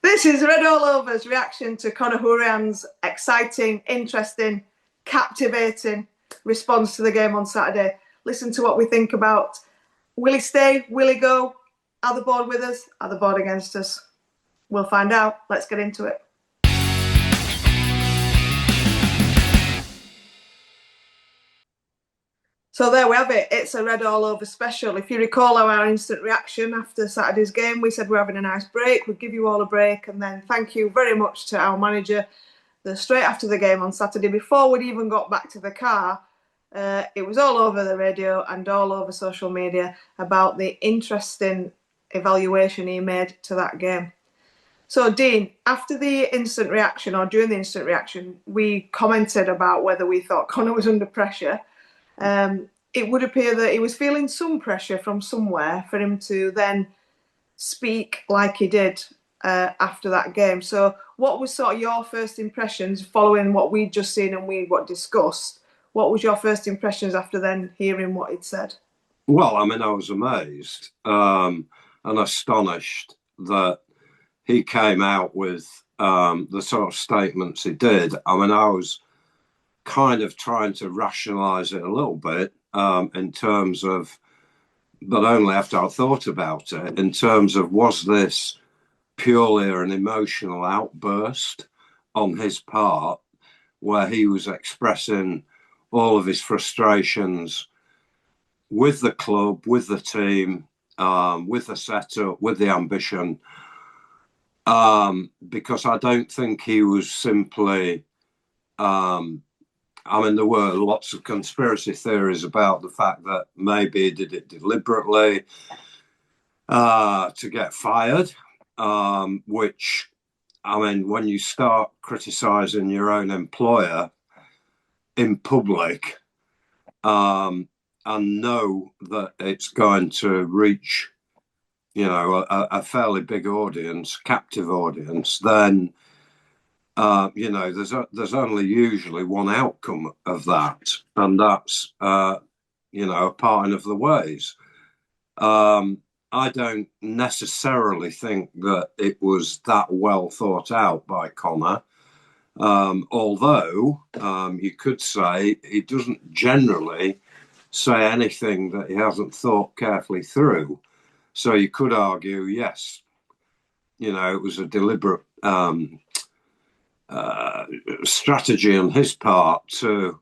This is Red All Over's reaction to Conor Hourihane's exciting, interesting, captivating response to the game on Saturday. Listen to what we think about will he stay, will he go, are the board with us, are the board against us? We'll find out. Let's get into it. So there we have it. It's a Red All Over special. If you recall our instant reaction after Saturday's game, we said we're having a nice break. We'd give you all a break. And then thank you very much to our manager. Straight after the game on Saturday, before we'd even got back to the car, it was all over the radio and all over social media about the interesting evaluation he made to that game. So, Dean, after the instant reaction, or during the instant reaction, we commented about whether we thought Conor was under pressure. It would appear that he was feeling some pressure from somewhere for him to then speak like he did after that game. So what was sort of your first impressions following what we'd just seen and what discussed? What was your first impressions after then hearing what he'd said? Well, I mean, I was amazed and astonished that he came out with the sort of statements he did. I mean, I was kind of trying to rationalise it a little bit in terms of, but only after I thought about it, in terms of, was this purely an emotional outburst on his part where he was expressing all of his frustrations with the club, with the team, with the setup, with the ambition, because I don't think he was simply I mean, there were lots of conspiracy theories about the fact that maybe he did it deliberately to get fired, which, I mean, when you start criticising your own employer in public and know that it's going to reach, you know, a fairly big audience, captive audience, then you know, there's only usually one outcome of that, and that's you know, a parting of the ways. I don't necessarily think that it was that well thought out by Conor, although you could say he doesn't generally say anything that he hasn't thought carefully through. So you could argue, yes, you know, it was a deliberate strategy on his part to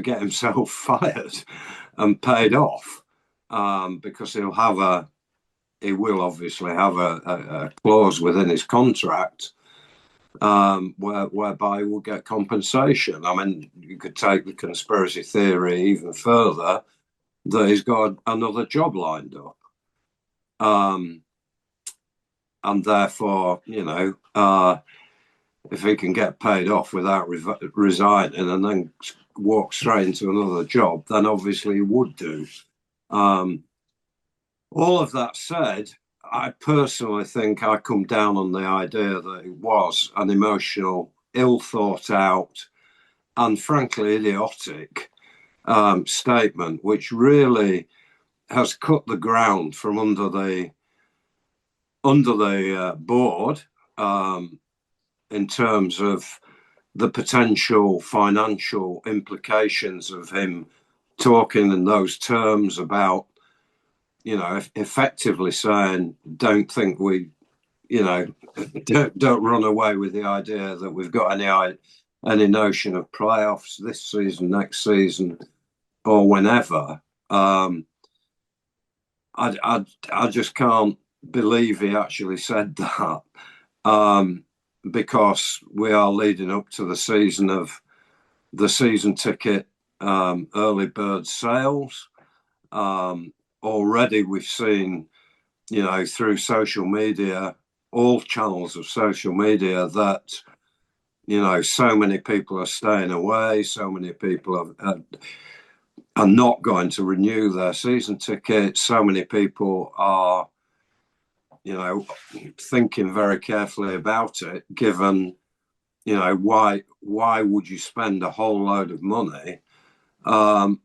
get himself fired and paid off, because he will obviously have a clause within his contract whereby he will get compensation. I mean, you could take the conspiracy theory even further that he's got another job lined up, and therefore, you know, if he can get paid off without resigning and then walk straight into another job, then obviously he would do. All of that said, I personally think I come down on the idea that it was an emotional, ill thought out, and frankly idiotic statement, which really has cut the ground from under the board, in terms of the potential financial implications of him talking in those terms about, you know, effectively saying, don't think we, you know, don't run away with the idea that we've got any notion of playoffs this season, next season, or whenever. I just can't believe he actually said that. Because we are leading up to the season of the season ticket early bird sales. Already we've seen, you know, through social media, all channels of social media, that, you know, so many people are staying away, so many people are not going to renew their season tickets, so many people are, you know, thinking very carefully about it, given, you know, why would you spend a whole load of money on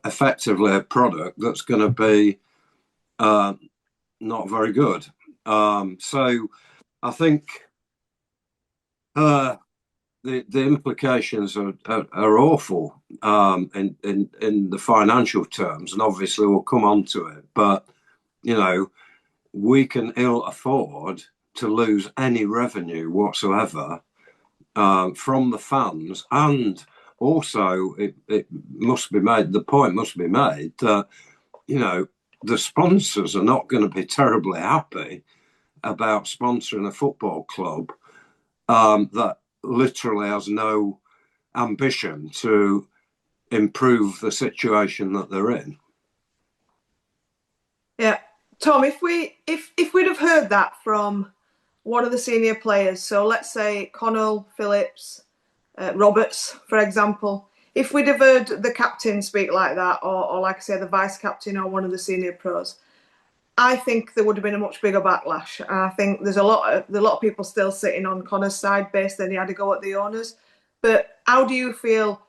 effectively a product that's going to be not very good? So I think uh, the implications are awful in the financial terms, and obviously we'll come on to it. But you know, we can ill afford to lose any revenue whatsoever from the fans, and also it must be made. The point must be made that you know the sponsors are not going to be terribly happy about sponsoring a football club that literally has no ambition to improve the situation that they're in. Yeah, Tom, if we'd have heard that from one of the senior players, so let's say Conor, Phillips, Roberts, for example, if we'd have heard the captain speak like that, or like I say, the vice captain or one of the senior pros, I think there would have been a much bigger backlash. And I think there's a lot of people still sitting on Conor's side based on he had to go at the owners. But how do you feel?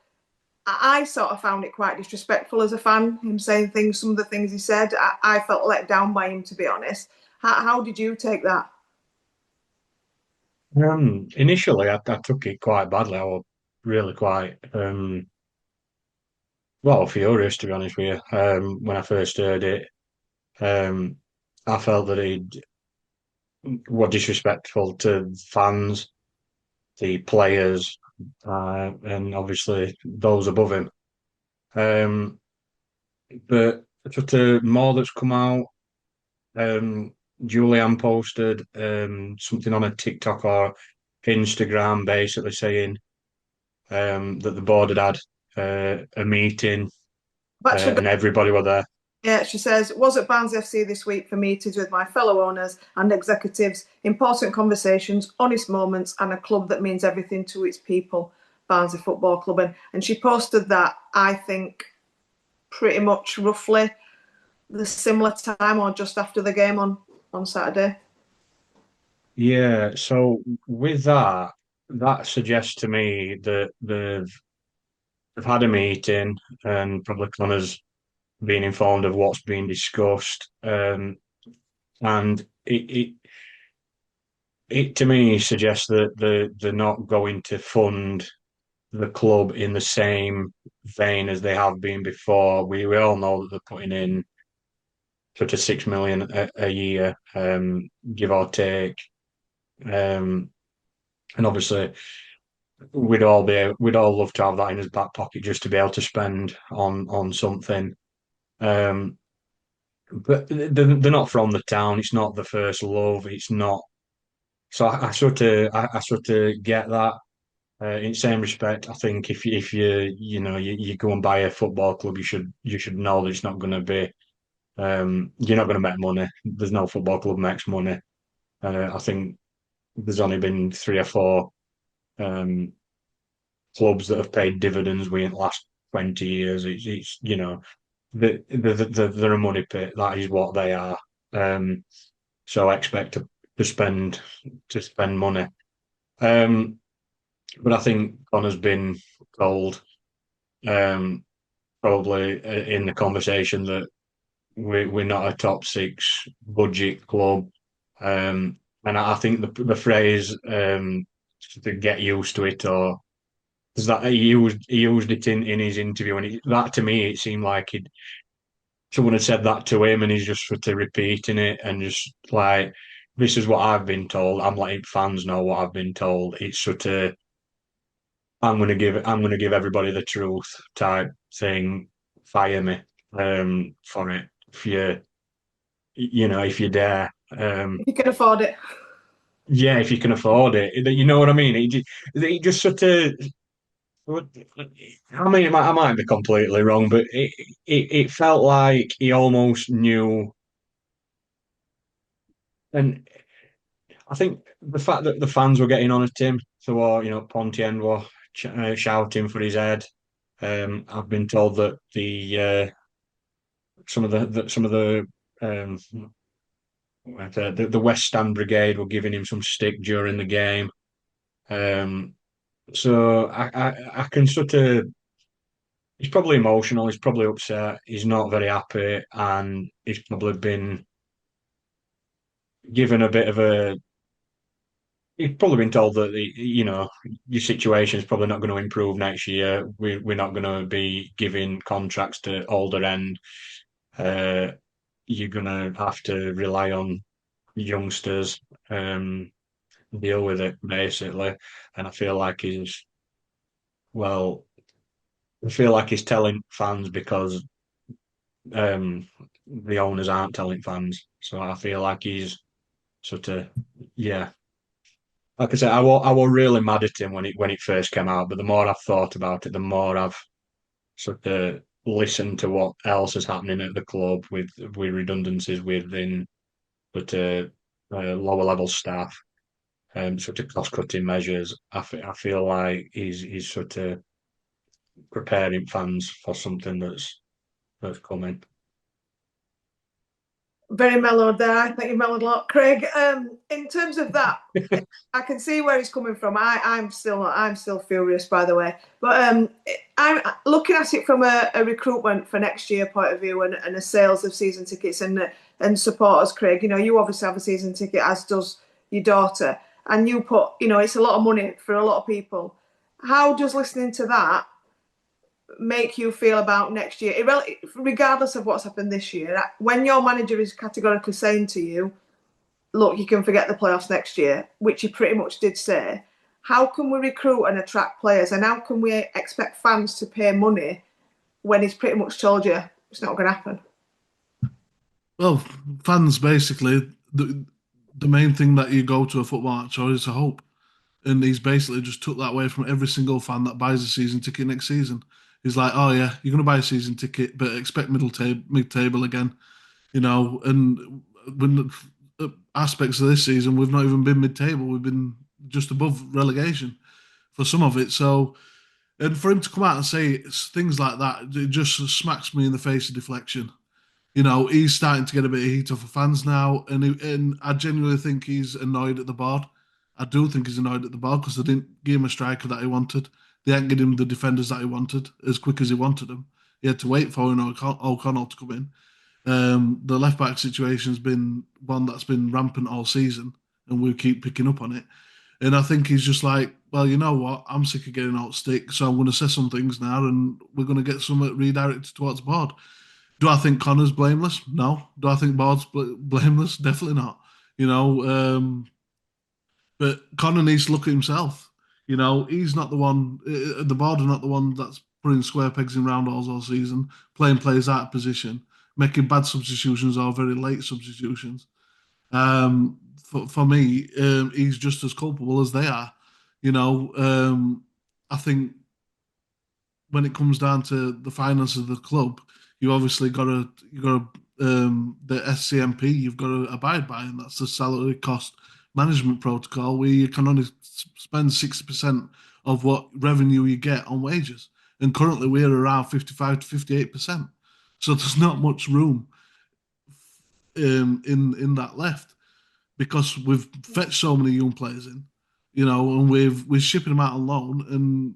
I sort of found it quite disrespectful as a fan, him saying things, some of the things he said. I felt let down by him, to be honest. How did you take that? Initially, I took it quite badly. I was really quite, well, furious, to be honest with you. When I first heard it, um, I felt that he was disrespectful to fans, the players, and obviously those above him. Um, but sort of more that's come out. Julian posted something on a TikTok or Instagram, basically saying that the board had a meeting I've actually got, and everybody were there. yeah, she says, was at Barnsley FC this week for meetings with my fellow owners and executives, important conversations, honest moments, and a club that means everything to its people, Barnsley Football Club. And she posted that, I think, pretty much roughly the similar time or just after the game on Saturday. Yeah, so with that, that suggests to me that they've had a meeting and probably Connor's been informed of what's been discussed. And it to me suggests that they're not going to fund the club in the same vein as they have been before. We all know that they're putting in sort of 6 million a year, give or take. Um, and obviously we'd all love to have that in his back pocket just to be able to spend on something. Um, but they're not from the town. It's not the first love. It's not. So I sort of get that. In the same respect, I think if you go and buy a football club, you should know that it's not going to be you're not going to make money. There's no football club makes money. I think there's only been three or four um, clubs that have paid dividends within the last 20 years. It's they're a money pit. That is what they are. So I expect to spend money. Um, but I think Connor's been told um, probably in the conversation that we're not a top six budget club. And I think the phrase to get used to it or is that he used it in his interview and that to me it seemed like someone had said that to him and he's just sort of repeating it and just like this is what I've been told. I'm letting fans know what I've been told. It's sort of I'm gonna give everybody the truth type thing. Fire me for it if you dare. If you can afford it. Yeah, if you can afford it. You know what I mean? It just sort of. I mean, I might be completely wrong, but it felt like he almost knew, and I think the fact that the fans were getting on at him, so Pontien were shouting for his head. I've been told that some of the um, the West Stand Brigade were giving him some stick during the game. Um, so I can sort of. He's probably emotional. He's probably upset. He's not very happy, and he's probably been given a bit of a. He's probably been told that your situation is probably not going to improve next year. We're not going to be giving contracts to older end. Uh, you're going to have to rely on youngsters, deal with it basically. And well, I feel like he's telling fans because the owners aren't telling fans. So I feel like he's sort of, yeah. Like I said, I was really mad at him when it first came out, but the more I've thought about it, the more I've sort of listened to what else is happening at the club with redundancies within but lower level staff, sort of cost cutting measures. I feel like he's sort of preparing fans for something that's coming. Very mellowed there. I think you mellowed a lot, Craig. In terms of that, I can see where he's coming from. I'm still furious, by the way. But I'm looking at it from a recruitment for next year point of view and a sales of season tickets and supporters, Craig. You obviously have a season ticket, as does your daughter, and you put, it's a lot of money for a lot of people. How does listening to that make you feel about next year, regardless of what's happened this year? When your manager is categorically saying to you, look, you can forget the playoffs next year, which he pretty much did say, how can we recruit and attract players, and how can we expect fans to pay money when he's pretty much told you it's not going to happen? Well, fans basically, the main thing that you go to a football match is a hope. And he's basically just took that away from every single fan that buys a season ticket next season. He's like, oh yeah, you're going to buy a season ticket, but expect mid-table again, And when aspects of this season, we've not even been mid-table. We've been just above relegation for some of it. So, and for him to come out and say things like that, it just smacks me in the face of deflection. He's starting to get a bit of heat off of fans now, and I genuinely think he's annoyed at the board. I do think he's annoyed at the board because they didn't give him a striker that he wanted. They hadn't given him the defenders that he wanted as quick as he wanted them. He had to wait for O'Connell to come in. The left back situation's been one that's been rampant all season, and we keep picking up on it. And I think he's just like, well, you know what? I'm sick of getting out stick, so I'm going to say some things now, and we're going to get some redirected towards the board. Do I think Conor's blameless? No. Do I think Board's blameless? Definitely not. But Conor needs to look at himself. He's not the one. The Board are not the one that's putting square pegs in round holes all season, playing players out of position, making bad substitutions or very late substitutions. For me, he's just as culpable as they are. I think when it comes down to the finances of the club, you obviously got to the SCMP you've got to abide by, and that's the salary cost management protocol, where you can only spend 60% of what revenue you get on wages, and currently we're around 55 to 58%. So there's not much room in that left, because we've fetched so many young players in, and we're shipping them out on loan, and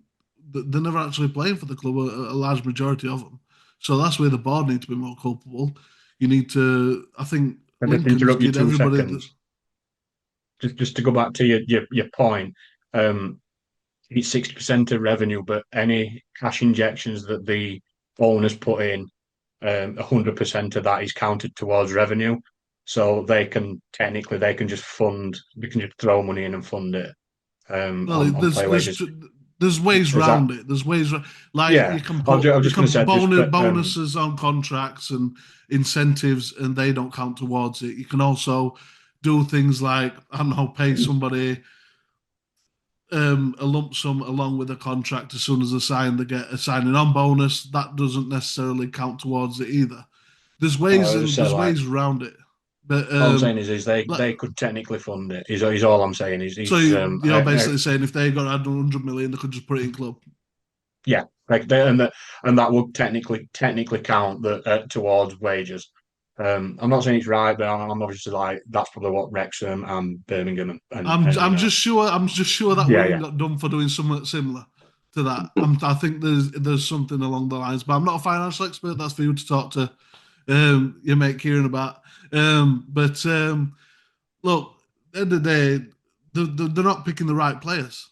they're never actually playing for the club, a large majority of them. So that's where the board need to be more culpable. You need to, I think, I'll just interrupt you 2 seconds. Just to go back to your point, it's 60% of revenue, but any cash injections that the owners put in, 100% of that is counted towards revenue. So they can just throw money in and fund it. There's ways around it. There's ways you can put bonuses on contracts and incentives, and they don't count towards it. You can also do things like, I don't know, pay somebody a lump sum along with a contract as soon as they sign. They get a signing on bonus. That doesn't necessarily count towards it either. There's ways around it. But all I'm saying is they could technically fund it. Is all I'm saying. So you're basically saying if they got 100 million, they could just put it in club. Yeah, and that would technically count towards wages. I'm not saying it's right, but I'm obviously like, that's probably what Wrexham and Birmingham and I'm just sure that Wigan got done for doing something similar to that. I think there's something along the lines, but I'm not a financial expert. That's for you to talk to your mate Kieran about. But look, at the end of the day, they're not picking the right players.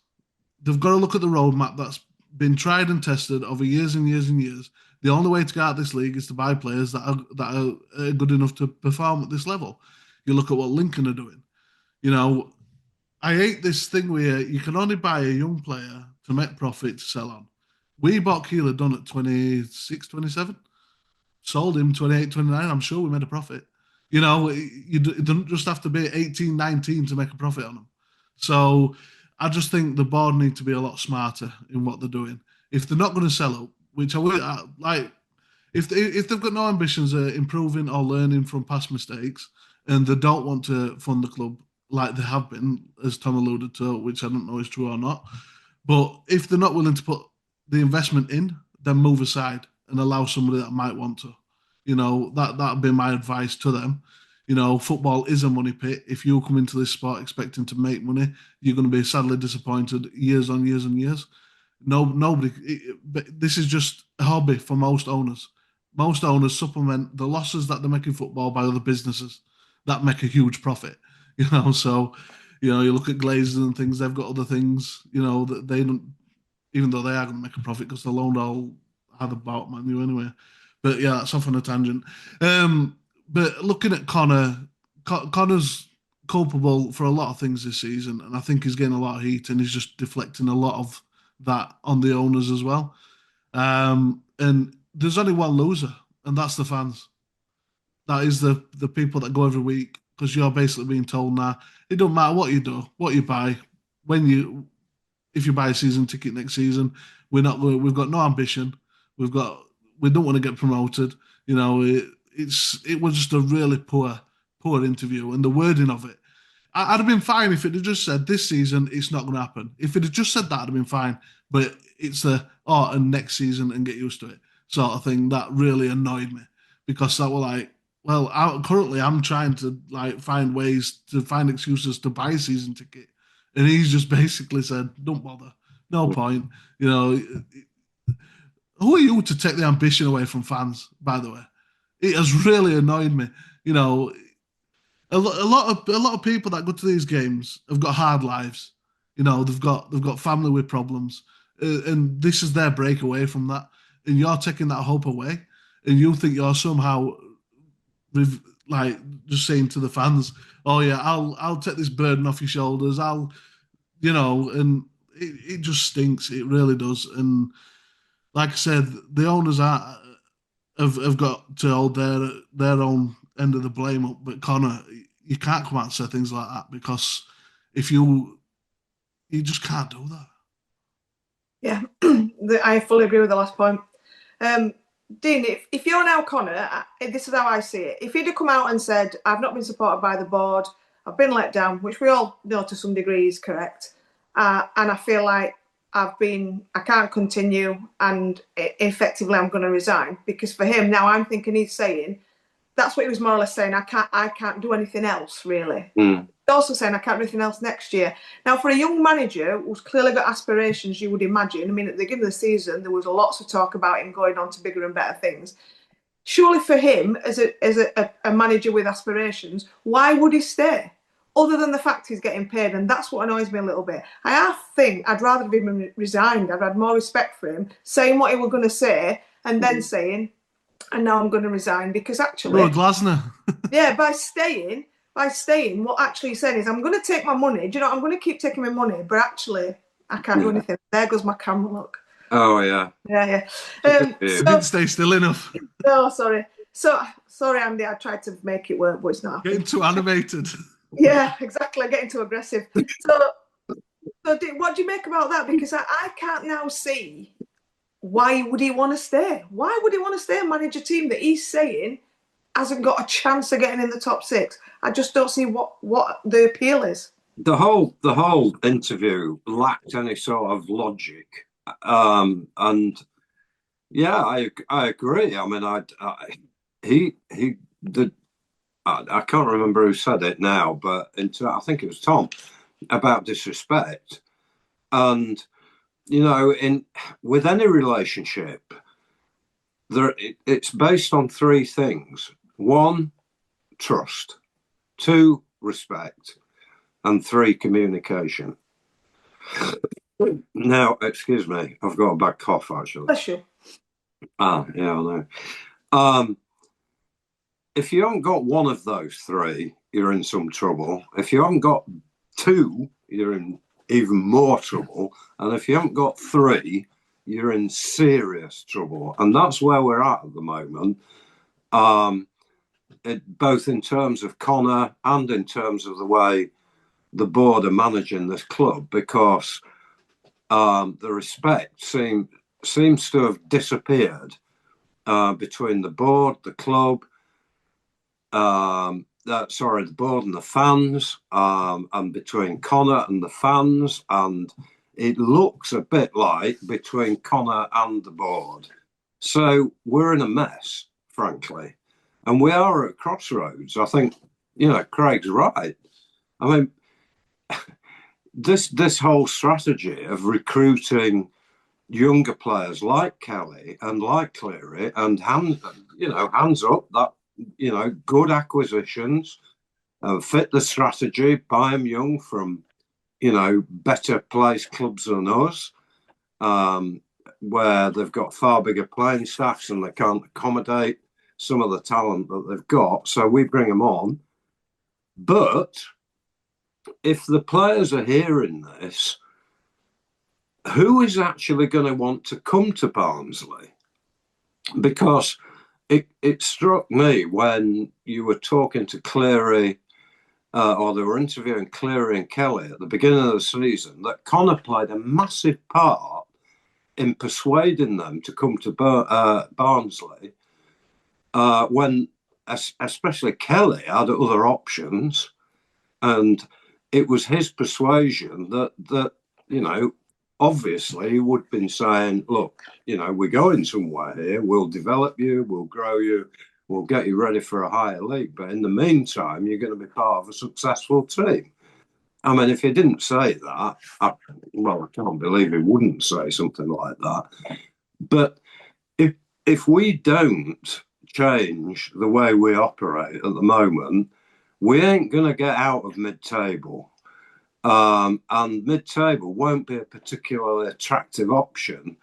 They've got to look at the roadmap that's been tried and tested over years and years and years. The only way to get out of this league is to buy players that are good enough to perform at this level. You look at what Lincoln are doing. You know, I hate this thing where you can only buy a young player to make profit to sell on. We bought Keeler Dunn at 26, 27, sold him 28, 29. I'm sure we made a profit. You know, it doesn't just have to be 18, 19 to make a profit on them. So I just think the board need to be a lot smarter in what they're doing. If they're not going to sell up, which I would like, if they've got no ambitions of improving or learning from past mistakes, and they don't want to fund the club like they have been, as Tom alluded to, which I don't know is true or not. But if they're not willing to put the investment in, then move aside and allow somebody that might want to. You know, that'd be my advice to them. You know, football is a money pit. If you come into this sport expecting to make money, you're going to be sadly disappointed years on years and years. No, nobody. This is just a hobby for most owners. Most owners supplement the losses that they make in football by other businesses that make a huge profit. You know, so you look at Glazers and things; they've got other things. You know that they don't, even though they are going to make a profit because the loan all had about Man U anyway. But yeah, that's off on a tangent. But looking at Conor, Conor's culpable for a lot of things this season, and I think he's getting a lot of heat, and he's just deflecting a lot of that on the owners as well. And there's only one loser, and that's the fans. That is the people that go every week, because you're basically being told now it don't matter what you do, what you buy, if you buy a season ticket next season, we're not going. We've got no ambition. We don't want to get promoted. You know, it was just a really poor interview, and the wording of it. I'd have been fine if it had just said this season it's not going to happen. If it had just said that, I'd have been fine. But it's and next season and get used to it sort of thing that really annoyed me, because that were like, well, currently I'm trying to like find ways to find excuses to buy a season ticket, and he's just basically said, don't bother, no point. You know, who are you to take the ambition away from fans? By the way, it has really annoyed me. You know, a lot of people that go to these games have got hard lives. You know, they've got family with problems, and this is their break away from that. And you're taking that hope away, and you think you're somehow like just saying to the fans, "Oh yeah, I'll take this burden off your shoulders." And it just stinks. It really does. And like I said, the owners have got to hold their own end of the blame up. But Conor, you can't come out and say things like that, because if you just can't do that. Yeah, I fully agree with the last point. Dean, if you're now Conor, this is how I see it. If he'd have come out and said, I've not been supported by the board, I've been let down, which we all know to some degree is correct, and I feel like I can't continue, and effectively I'm going to resign, because for him now I'm thinking he's saying, that's what he was more or less saying, I can't do anything else really. He's also saying I can't do anything else next year. Now, for a young manager who's clearly got aspirations, you would imagine, I mean, at the beginning of the season there was lots of talk about him going on to bigger and better things. Surely for him, as a manager with aspirations, why would he stay? Other than the fact he's getting paid, and that's what annoys me a little bit. I think I'd rather have him resigned. I'd had more respect for him, saying what he was going to say, and then saying, and now I'm going to resign, because actually... You're a Glasner. Yeah, by staying, what actually he's saying is, I'm going to take my money. Do you know, I'm going to keep taking my money, but actually, I can't do anything. There goes my camera, look. Oh, yeah. Yeah. It didn't stay still enough. No, sorry. Sorry, Andy, I tried to make it work, but it's not happening. Getting too animated. Yeah, exactly. Getting too aggressive. So what do you make about that? Because I can't now see, why would he want to stay? Why would he want to stay and manage a team that he's saying hasn't got a chance of getting in the top six? I just don't see what the appeal is. The whole interview lacked any sort of logic, and yeah, I agree. I mean, I can't remember who said it now, but I think it was Tom, about disrespect. And you know, with any relationship, it's based on three things: one, trust; two, respect, and 3, communication. Now, excuse me, I've got a bad cough actually. Bless you. Yeah, I know. If you haven't got one of those 3, you're in some trouble. If you haven't got 2, you're in even more trouble. And if you haven't got 3, you're in serious trouble. And that's where we're at the moment. Both in terms of Conor and in terms of the way the board are managing this club, because the respect seems to have disappeared between the board, the club, the board and the fans, and between Conor and the fans, and it looks a bit like between Conor and the board. So we're in a mess, frankly, and we are at crossroads. I think, Craig's right. I mean, this whole strategy of recruiting younger players like Kelly and like Cleary and hands up, that good acquisitions, fit the strategy, buy them young from better placed clubs than us, where they've got far bigger playing staffs and they can't accommodate some of the talent that they've got, so we bring them on. But if the players are hearing this, who is actually going to want to come to Barnsley? Because it struck me when you were talking to Cleary, or they were interviewing Cleary and Kelly at the beginning of the season, that Conor played a massive part in persuading them to come to Barnsley, when especially Kelly had other options, and it was his persuasion that obviously he would have been saying, look, we're going somewhere here, we'll develop you, we'll grow you, we'll get you ready for a higher league, but in the meantime, you're going to be part of a successful team. I mean, if he didn't say that, I can't believe he wouldn't say something like that. But if we don't change the way we operate at the moment, we ain't going to get out of mid-table. And mid-table won't be a particularly attractive option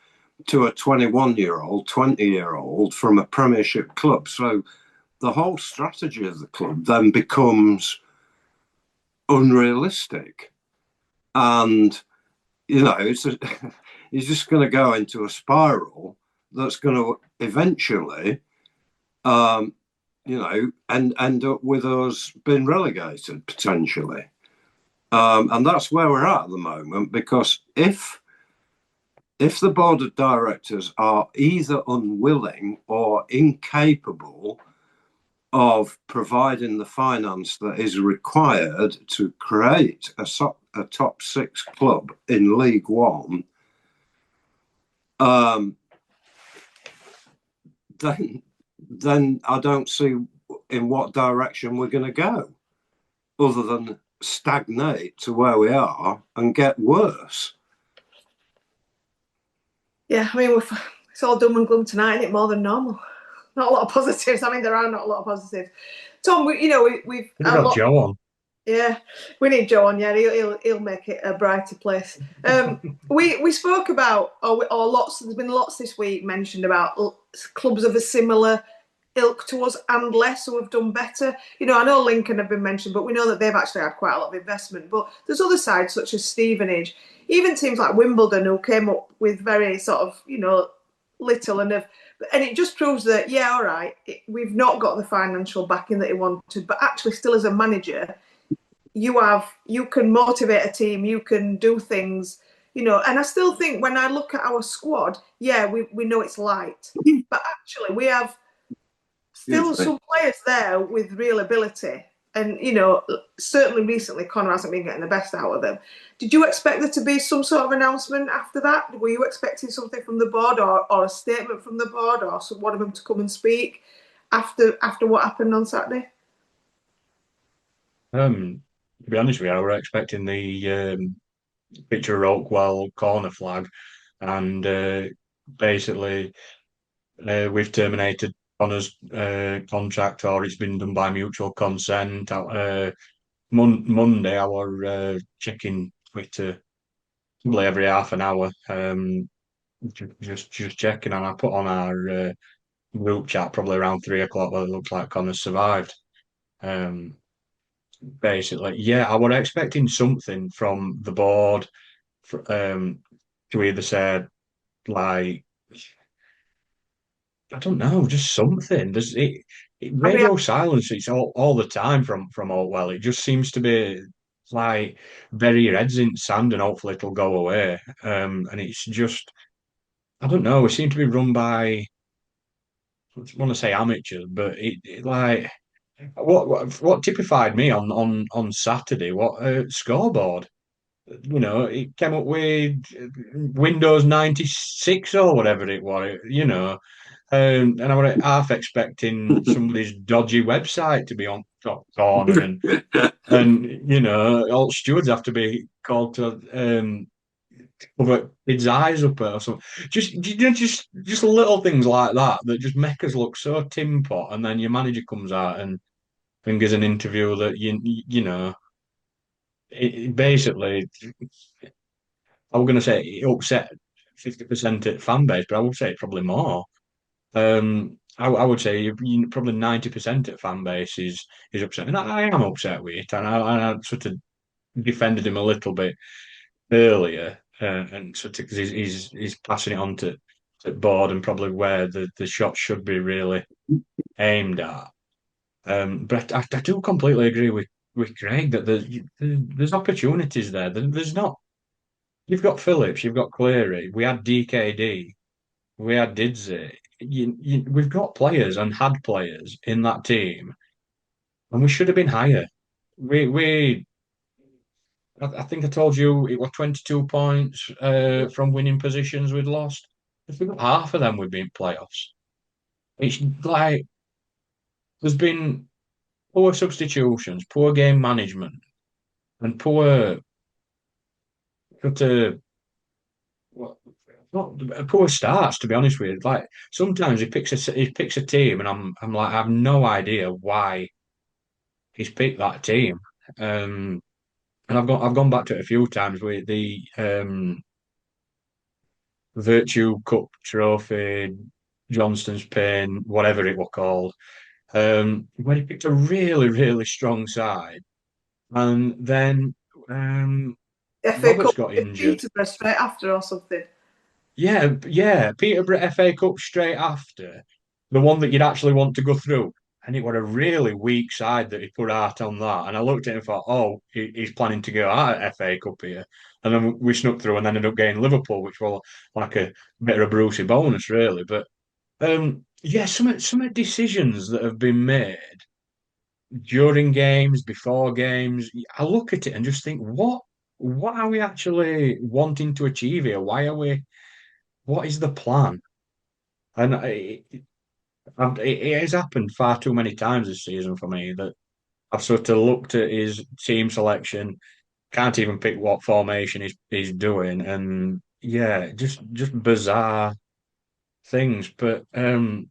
to a 21-year-old, 20-year-old from a Premiership club. So the whole strategy of the club then becomes unrealistic. And, he's just going to go into a spiral that's going to eventually, and end up with us being relegated, potentially. And that's where we're at the moment, because if the board of directors are either unwilling or incapable of providing the finance that is required to create a top 6 club in League One, then I don't see in what direction we're going to go, other than stagnate to where we are and get worse. Yeah, I mean, it's all doom and gloom tonight, isn't it? More than normal. Not a lot of positives. I mean, there are not a lot of positives. Tom, we've got Joe on. Yeah, we need Joe on. Yeah, he'll make it a brighter place. We spoke about, or lots. There's been lots this week mentioned about clubs of a similar ilk to us and less who have done better. I know Lincoln have been mentioned, but we know that they've actually had quite a lot of investment. But there's other sides such as Stevenage, even teams like Wimbledon, who came up with very sort of little, and it just proves that all right, we've not got the financial backing that he wanted, but actually still as a manager, you can motivate a team, you can do things, and I still think when I look at our squad, we know it's light, but actually we have still some players there with real ability. And, certainly recently Conor hasn't been getting the best out of them. Did you expect there to be some sort of announcement after that? Were you expecting something from the board or a statement from the board or one of them to come and speak after what happened on Saturday? To be honest with you, I were expecting the picture of Oakwell corner flag, and basically we've terminated Connor's contract, or it's been done by mutual consent. Monday I were checking Twitter probably every half an hour, just checking, and I put on our group chat probably around 3 o'clock. Well, it looks like Conor survived. Um, Basically, yeah, I was expecting something from the board to either say like I don't know, just something. I mean, Radio silence. It's all the time from Oatwell. It just seems to be like bury your heads in sand and hopefully it'll go away. And it's just I don't know. We seem to be run by I want to say amateurs, but it like what typified me on Saturday. What scoreboard? It came up with Windows 96 or whatever it was. And I was half expecting somebody's dodgy website to be on top corner, and all stewards have to be called to cover kids' eyes up or something. Just little things like that that just make us look so tin pot, and then your manager comes out and gives an interview that basically I was going to say it upset 50% at fan base, but I would say it's probably more. I would say probably 90% of fan base is upset, and I am upset with it, and I sort of defended him a little bit earlier, and sort of because he's passing it on to board and probably where the shots should be really aimed at. But I do completely agree with Craig that there's opportunities there. There's not. You've got Phillips, you've got Cleary, we had DKD. We had Didsey. We've got players and had players in that team, and we should have been higher. I think I told you it was 22 points from winning positions we'd lost. If we got half of them, we'd be in playoffs. It's like there's been poor substitutions, poor game management, and poor sort of what not poor starts, to be honest with you. Like sometimes he picks a team, and I'm like I have no idea why he's picked that team. And I've gone back to it a few times with the Virtue Cup trophy, Johnston's Pain, whatever it was called. When he picked a really really strong side, and then FA Roberts Cup got with injured. Peterborough straight after or something. Yeah. Peterborough FA Cup straight after the one that you'd actually want to go through. And it was a really weak side that he put out on that. And I looked at him and thought, oh, he's planning to go out at FA Cup here. And then we snuck through and then ended up getting Liverpool, which was like a bit of a Brucey bonus, really. But yeah, some of decisions that have been made during games, before games, I look at it and just think, what are we actually wanting to achieve here? What is the plan? And it has happened far too many times this season for me that I've sort of looked at his team selection, can't even pick what formation he's doing, and yeah, just bizarre things. But the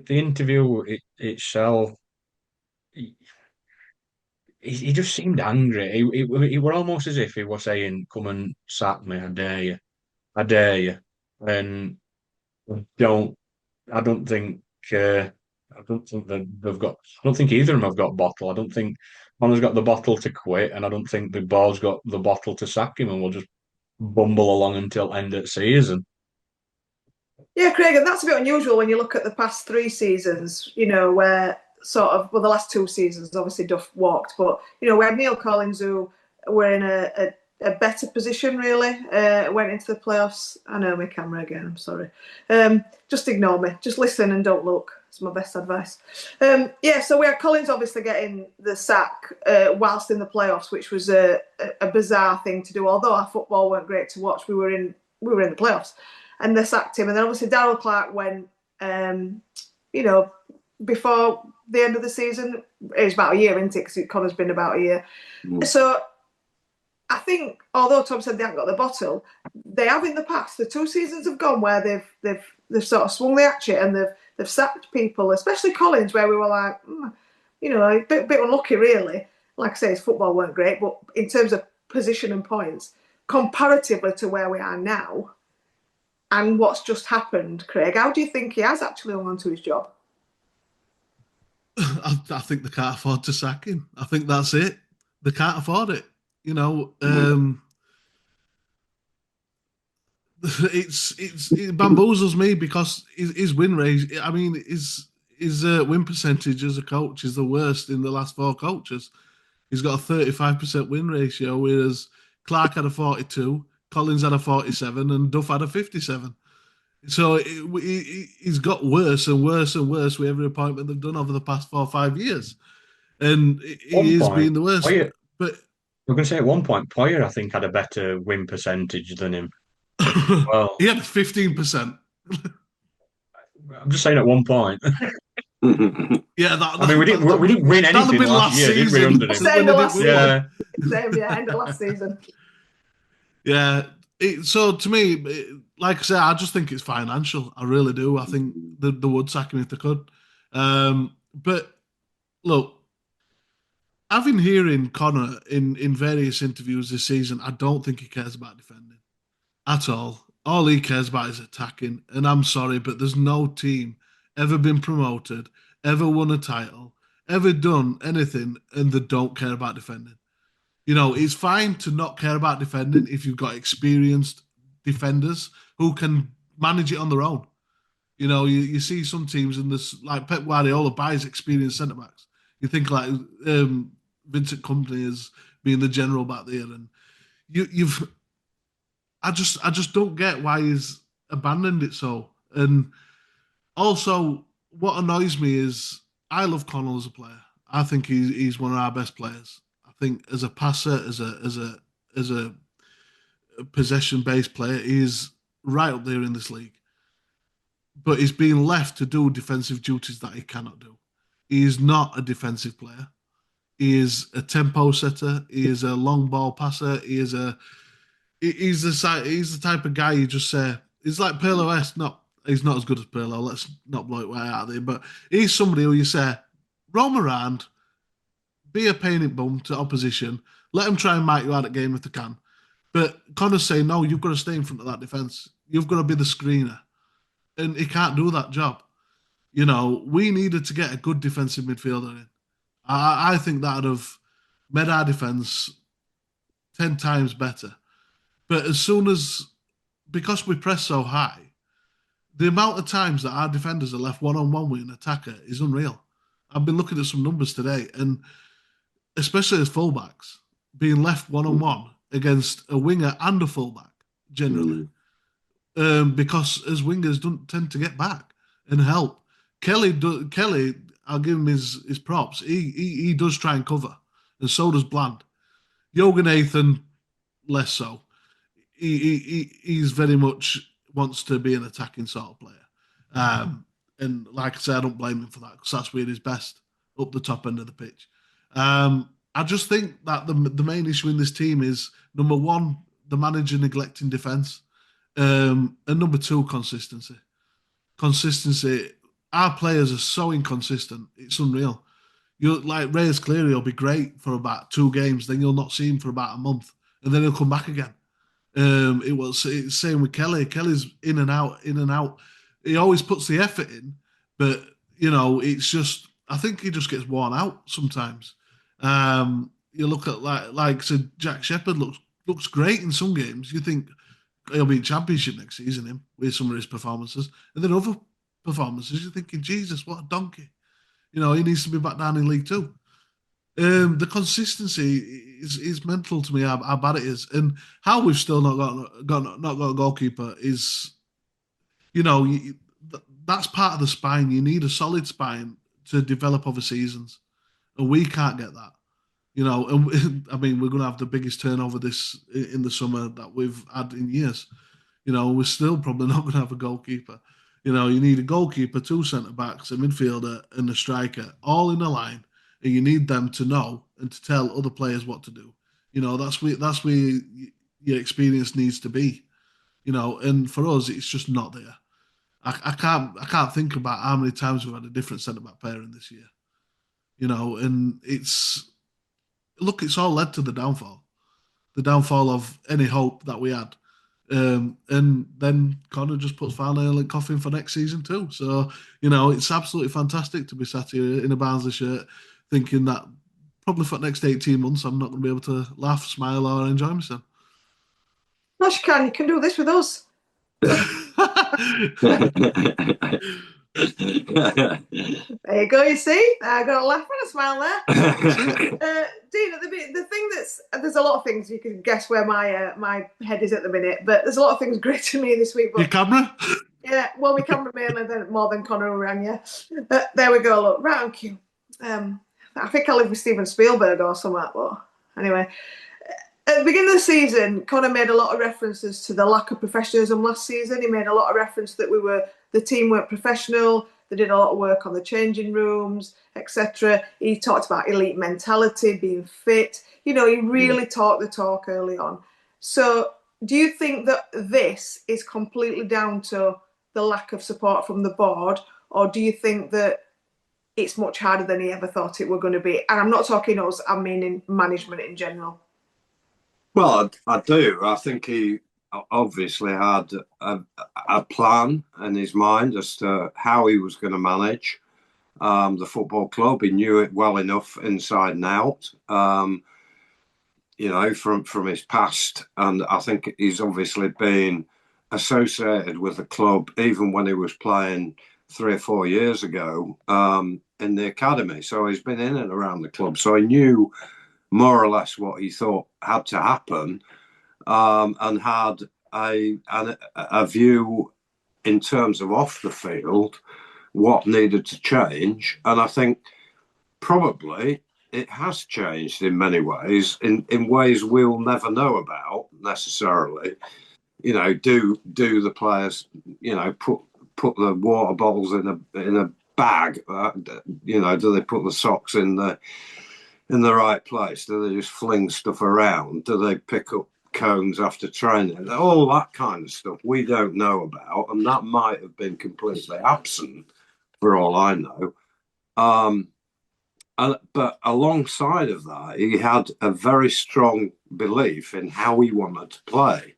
interview itself, he just seemed angry. He were almost as if he was saying, "Come and sack me, I dare you," and don't I don't think I don't think that they've got. I don't think either of them have got bottle. I don't think Connor's got the bottle to quit, and I don't think the board's got the bottle to sack him, and we'll just bumble along until end of season. Yeah, Craig, and that's a bit unusual when you look at the past 3 seasons, where sort of, well, the last 2 seasons, obviously Duff walked, but, we had Neil Collins who were in a better position, really, went into the playoffs. I know my camera again, I'm sorry. Just ignore me. Just listen and don't look. It's my best advice. Yeah, so we had Collins obviously getting the sack whilst in the playoffs, which was a bizarre thing to do. Although our football weren't great to watch, we were in the playoffs. And they sacked him. And then obviously Darryl Clark went, before the end of the season. It was about a year, isn't it? Because Connor's been about a year. So I think, although Tom said they haven't got the bottle, they have in the past. The 2 seasons have gone where they've sort of swung the hatchet and they've sacked people, especially Collins, where we were like, a bit unlucky, really. like I say, his football weren't great, but in terms of position and points, comparatively to where we are now and what's just happened, Craig, how do you think he has actually hung on to his job? I think they can't afford to sack him. I think that's it. They can't afford it. It bamboozles me because his win rate. I mean, his win percentage as a coach is the worst in the last 4 coaches. He's got a 35% win ratio, whereas Clark had a 42, Collins had a 47, and Duff had a 57. So he's got worse and worse and worse with every appointment they've done over the past 4 or 5 years, and he is being the worst. But we're going to say at one point, Poyer, I think, had a better win percentage than him. Well, he had 15%. I'm just saying at one point. Yeah, we didn't win anything last year, did we? Under him? Same end of last season. Yeah. So to me, like I said, I just think it's financial. I really do. I think they would sack him if they could. But look, I've been hearing Conor in various interviews this season. I don't think he cares about defending at all. All he cares about is attacking. And I'm sorry, but there's no team ever been promoted, ever won a title, ever done anything, and they don't care about defending. It's fine to not care about defending if you've got experienced defenders who can manage it on their own. You see some teams in this, like Pep Guardiola buys experienced centre backs. You think like Vincent Kompany as being the general back there, and I just don't get why he's abandoned it so. And also, what annoys me is I love Conor as a player. I think he's one of our best players. I think as a passer, as a possession-based player, he's right up there in this league. But he's being left to do defensive duties that he cannot do. He is not a defensive player. He is a tempo setter. He is a long ball passer. He's the type of guy you just say, he's like Pirlo West. He's not as good as Pirlo. Let's not blow it way out of there. But he's somebody who you say, roam around, be a pain in the bum to opposition, let them try and mark you out at game if they can. But Conor's saying, no, you've got to stay in front of that defence. You've got to be the screener. And he can't do that job. We needed to get a good defensive midfielder in. I think that would have made our defence 10 times better. But because we press so high, the amount of times that our defenders are left one-on-one with an attacker is unreal. I've been looking at some numbers today, and especially as fullbacks, being left one-on-one against a winger and a fullback, generally. Because as wingers don't tend to get back and help. Kelly, I'll give him his props. He does try and cover, and so does Bland. Yoga Nathan, less so. He's very much wants to be an attacking sort of player. And like I said, I don't blame him for that because that's where he's best, up the top end of the pitch. I just think that the main issue in this team is, number one, the manager neglecting defence, and number two, consistency. Consistency. Our players are so inconsistent. It's unreal. You're like Reyes Cleary will be great for about 2 games, then you'll not see him for about a month, and then he'll come back again. It's same with Kelly. Kelly's in and out, in and out. He always puts the effort in, but it's just, I think he just gets worn out sometimes. You look at like so Jack Shepherd looks great in some games. You think he'll be in Championship next season with some of his performances, and then other performances you're thinking, Jesus, what a donkey. He needs to be back down in League Two. The consistency is mental to me how bad it is, and how we've still not got a goalkeeper is, that's part of the spine. You need a solid spine to develop over seasons, and we can't get that. And I mean, we're going to have the biggest turnover in the summer that we've had in years. We're still probably not going to have a goalkeeper. You need a goalkeeper, 2 centre backs, a midfielder, and a striker, all in a line. And you need them to know and to tell other players what to do. That's where your experience needs to be. And for us, it's just not there. I can't think about how many times we've had a different centre back pairing this year. And look, it's all led to the downfall of any hope that we had. And then Conor just puts final nail in the coffin for next season too. So, it's absolutely fantastic to be sat here in a Barnsley shirt thinking that probably for the next 18 months I'm not going to be able to laugh, smile, or enjoy myself. No, you can. You can do this with us. There you go. You see, I got a laugh and a smile there. Dean, the thing there's a lot of things you can guess where my head is at the minute, but there's a lot of things great to me this week. But, your camera? Yeah, well, my camera mainly more than Conor Hourihane, yeah. There we go. Look, right on cue. I think I live with Steven Spielberg or something. But anyway. At the beginning of the season, Conor made a lot of references to the lack of professionalism last season. He made a lot of reference that the team weren't professional. They did a lot of work on the changing rooms, etc. He talked about elite mentality, being fit. He really talked the talk early on. So do you think that this is completely down to the lack of support from the board, or do you think that it's much harder than he ever thought it were going to be? And I'm not talking us, I mean in management in general. Well, I do. I think he obviously had a plan in his mind as to how he was going to manage the football club. He knew it well enough inside and out, from his past. And I think he's obviously been associated with the club even when he was playing 3 or 4 years ago in the academy. So he's been in and around the club. So he knew more or less what he thought had to happen, and had a view in terms of off the field what needed to change. And I think probably it has changed in many ways, in ways we'll never know about necessarily. Do the players, put the water bottles in a bag? Do they put the socks in the right place? Do they just fling stuff around? Do they pick up cones after training? All that kind of stuff we don't know about, and that might have been completely absent for all I know. But alongside of that, he had a very strong belief in how he wanted to play.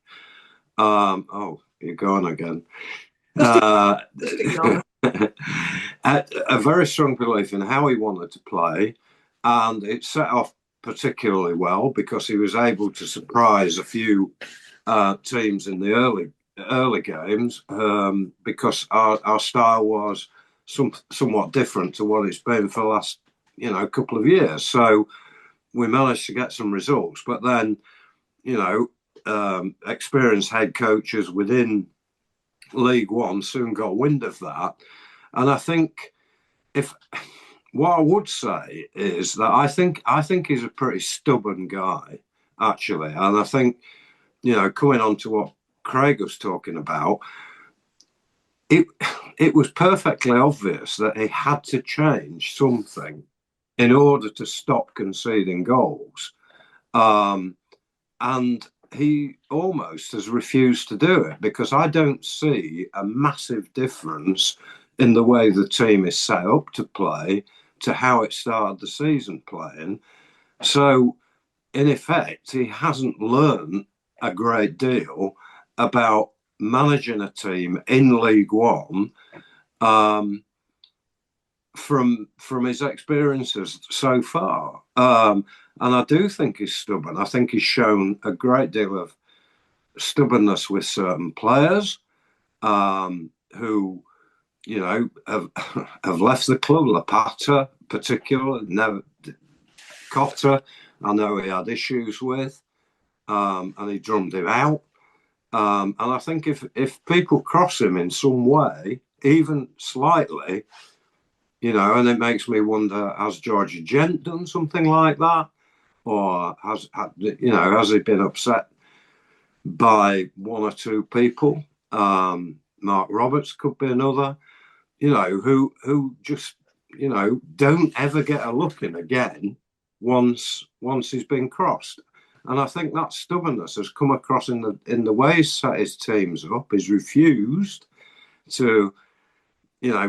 You're going again. A very strong belief in how he wanted to play. And it set off particularly well because he was able to surprise a few teams in the early games, because our style was somewhat different to what it's been for the last couple of years. So we managed to get some results. But then, experienced head coaches within League One soon got wind of that. And I think what I would say is that I think he's a pretty stubborn guy, actually. And I think, coming on to what Craig was talking about, it was perfectly obvious that he had to change something in order to stop conceding goals. And he almost has refused to do it, because I don't see a massive difference in the way the team is set up to play to how it started the season playing. So, in effect, he hasn't learned a great deal about managing a team in League One from his experiences so far. And I do think he's stubborn. I think he's shown a great deal of stubbornness with certain players who, have left the club. Lapata, particularly, never. Cotter, I know he had issues with, and he drummed him out. And I think if people cross him in some way, even slightly, and it makes me wonder, has George Gent done something like that? Or has he been upset by one or two people? Mark Roberts could be another, who just, don't ever get a look in again once he's been crossed. And I think that stubbornness has come across in the way he's set his teams up. He's refused to,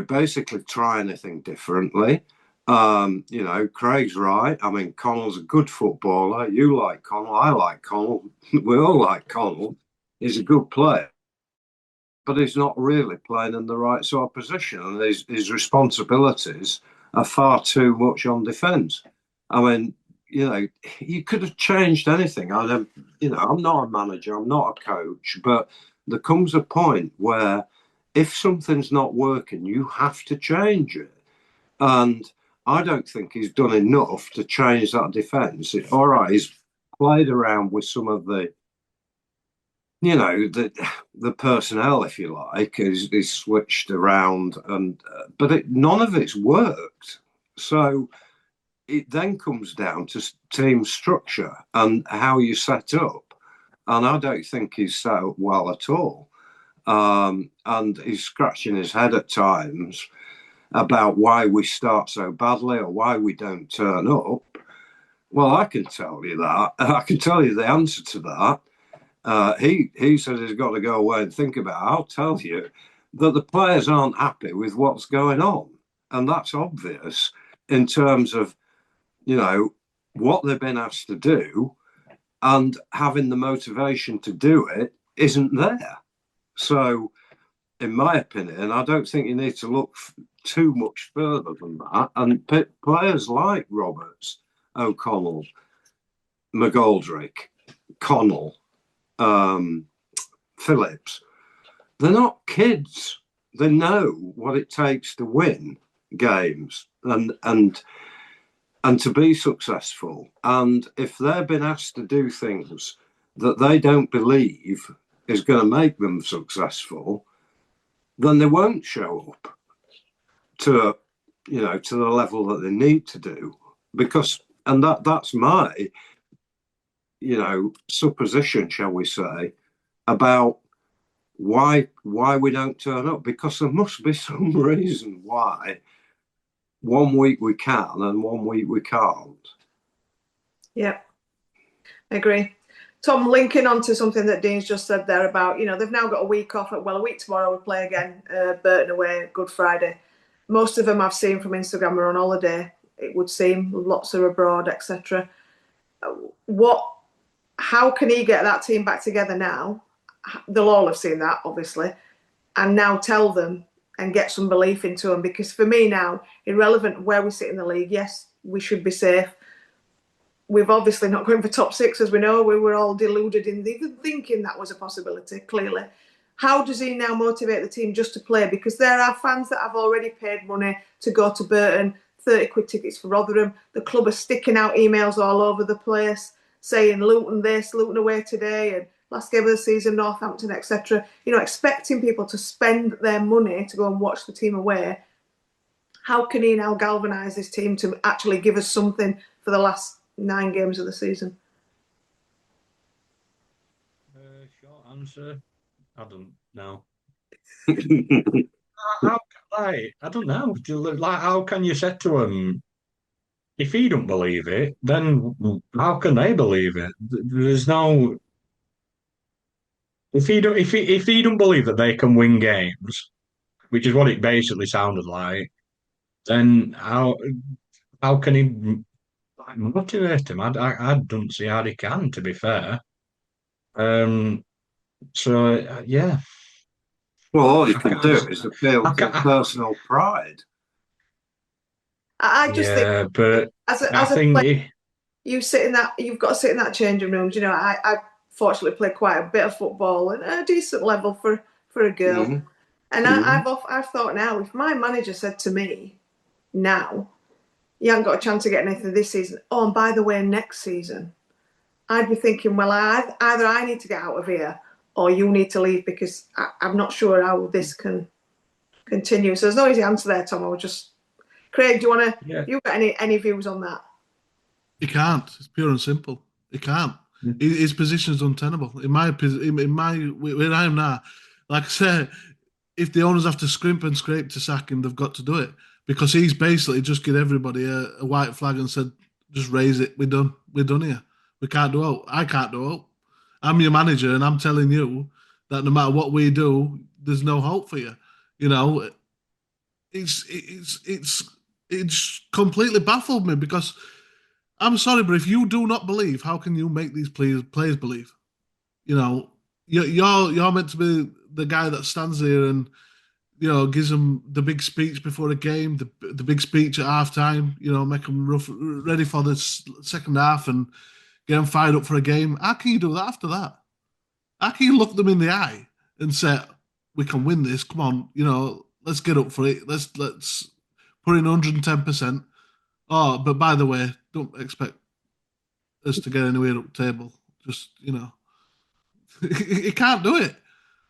basically try anything differently. You know, Craig's right. I mean, Connor's a good footballer. You like Connor. I like Connor. We all like Connor. He's a good player, but he's not really playing in the right sort of position. And his responsibilities are far too much on defence. I mean, you know, you could have changed anything. I don't, you know, I'm not a manager, I'm not a coach, but there comes a point where if something's not working, you have to change it. And I don't think he's done enough to change that defence. All right, he's played around with some of the, you know, the personnel, if you like, is switched around, and but none of it's worked. So it then comes down to team structure and how you set up. And I don't think he's set up well at all. And he's scratching his head at times about why we start so badly or why we don't turn up. Well, I can tell you that. I can tell you the answer to that. He says he's got to go away and think about it. I'll tell you that the players aren't happy with what's going on. And that's obvious in terms of, you know, what they've been asked to do, and having the motivation to do it isn't there. So, in my opinion, I don't think you need to look too much further than that. And players like Roberts, O'Connell, McGoldrick, Connell, Phillips, they're not kids. They know what it takes to win games and to be successful. And if they've been asked to do things that they don't believe is going to make them successful, then they won't show up to, you know, to the level that they need to do. Because, and that's my, you know, supposition, shall we say, about why we don't turn up. Because there must be some reason why one week we can and one week we can't. Yeah, I agree. Tom, linking on to something that Dean's just said there about, you know, they've now got a week off. Well, a week tomorrow we play again, Burton away, Good Friday. Most of them I've seen from Instagram are on holiday, it would seem. Lots are abroad, etc. How can he get that team back together now? They'll all have seen that, obviously, and now tell them and get some belief into them. Because for me now, irrelevant where we sit in the league, yes, we should be safe. We've obviously not going for top six, as we know. We were all deluded in even thinking that was a possibility, clearly. How does he now motivate the team just to play? Because there are fans that have already paid money to go to Burton, 30 quid tickets for Rotherham. The club are sticking out emails all over the place saying Luton this, Luton away today, and last game of the season, Northampton, etc. You know, expecting people to spend their money to go and watch the team away. How can he now galvanise this team to actually give us something for the last 9 games of the season? Short answer, I don't know. I don't know. Like, how can you say to him, if he don't believe it, then how can they believe it? There's no. If he don't believe that they can win games, which is what it basically sounded like, then how can he motivate him? I don't see how he can, to be fair. So yeah. Well, all you can do is appeal to personal pride. I just think, but as a player, you've got to sit in that changing room. You know, I fortunately played quite a bit of football at a decent level for a girl. Mm-hmm. And I've thought now, if my manager said to me, now, you haven't got a chance to get anything this season, oh, and by the way, next season, I'd be thinking, well, either I need to get out of here or you need to leave, because I'm not sure how this can continue. So there's no easy answer there, Tom. I would just... Craig, do you want to... Yeah. You got any views on that? He can't. It's pure and simple. He can't. His position's untenable. In my where I am now, like I say, if the owners have to scrimp and scrape to sack him, they've got to do it, because he's basically just give everybody a white flag and said, just raise it. We're done. We're done here. We can't do out. I can't do out. I'm your manager, and I'm telling you that no matter what we do, there's no hope for you. You know, it's it just completely baffled me because I'm sorry, but if you do not believe, how can you make these players believe? You know, you're meant to be the guy that stands there and gives them the big speech before a game, the big speech at halftime. Make them ready for the second half and get them fired up for a game. How can you do that after that? How can you look them in the eye and say, "We can win this. Come on, let's get up for it. Let's put in 110%." Oh, but by the way, don't expect us to get anywhere up the table. Just he can't do it.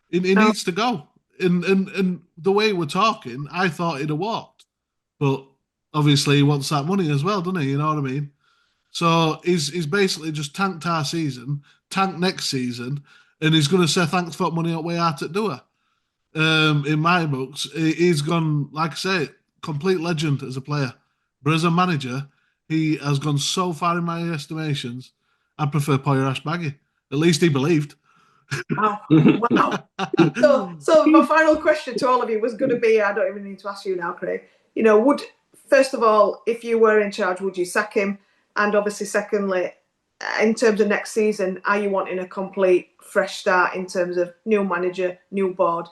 He No. needs to go. And the way we're talking, I thought he'd have walked, but obviously he wants that money as well, doesn't he? You know what I mean? So he's basically just tanked our season, tanked next season, and he's going to say thanks for money up way out at doer. In my books, he's gone, like I say, complete legend as a player, but as a manager, he has gone so far in my estimations. I prefer Poyarash Baggy. At least he believed. Wow. Wow. So my final question to all of you was going to be, I don't even need to ask you now, Craig. First of all, if you were in charge, would you sack him? And obviously, secondly, in terms of next season, are you wanting a complete fresh start in terms of new manager, new board?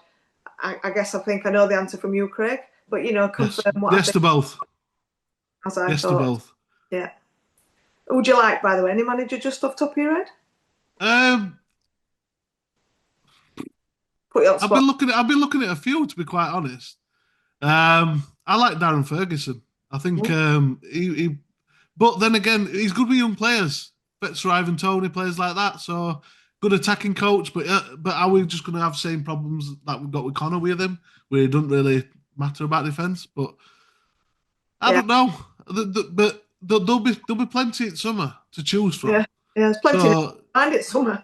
I guess I think I know the answer from you, Craig, but confirm what I Yes think. to both. As I Yes to thought. both. Yeah. Would you like, by the way, any manager just off the top of your head? Put you on the I've spot. been looking at a few, to be quite honest. I like Darren Ferguson. I think he but then again, he's good with young players. Fitzroy and Tony, players like that. So good attacking coach, but are we just going to have the same problems that we've got with Conor with him, where it doesn't really matter about defence? But I don't know. But there'll be plenty in summer to choose from. Yeah, there's plenty to find it summer.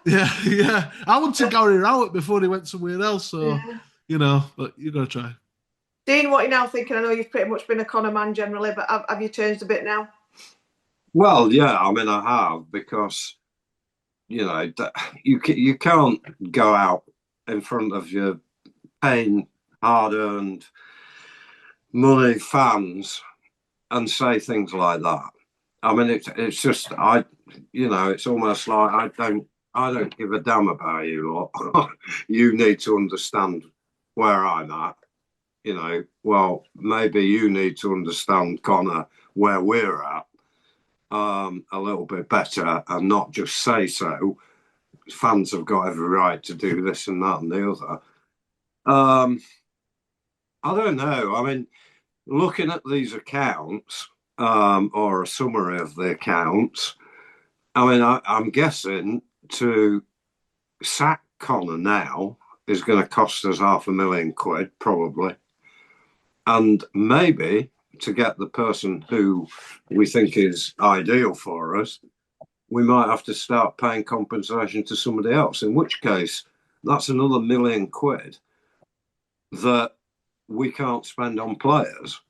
Yeah. I wanted Gary Rowett before he went somewhere else, so but you got to try. Dean, what are you now thinking? I know you've pretty much been a Conor man generally, but have you changed a bit now? Well, yeah, I mean, I have, because you can't go out in front of your paying hard-earned money fans and say things like that. I mean, it's just it's almost like I don't give a damn about you lot. You need to understand where I'm at. Well, maybe you need to understand, Conor, where we're at a little bit better, and not just say so. Fans have got every right to do this and that and the other. I don't know. I mean, looking at these accounts, or a summary of the accounts, I mean, I'm guessing to sack Conor now is going to cost us £500,000, probably. And maybe to get the person who we think is ideal for us, we might have to start paying compensation to somebody else, in which case that's another £1,000,000 that we can't spend on players.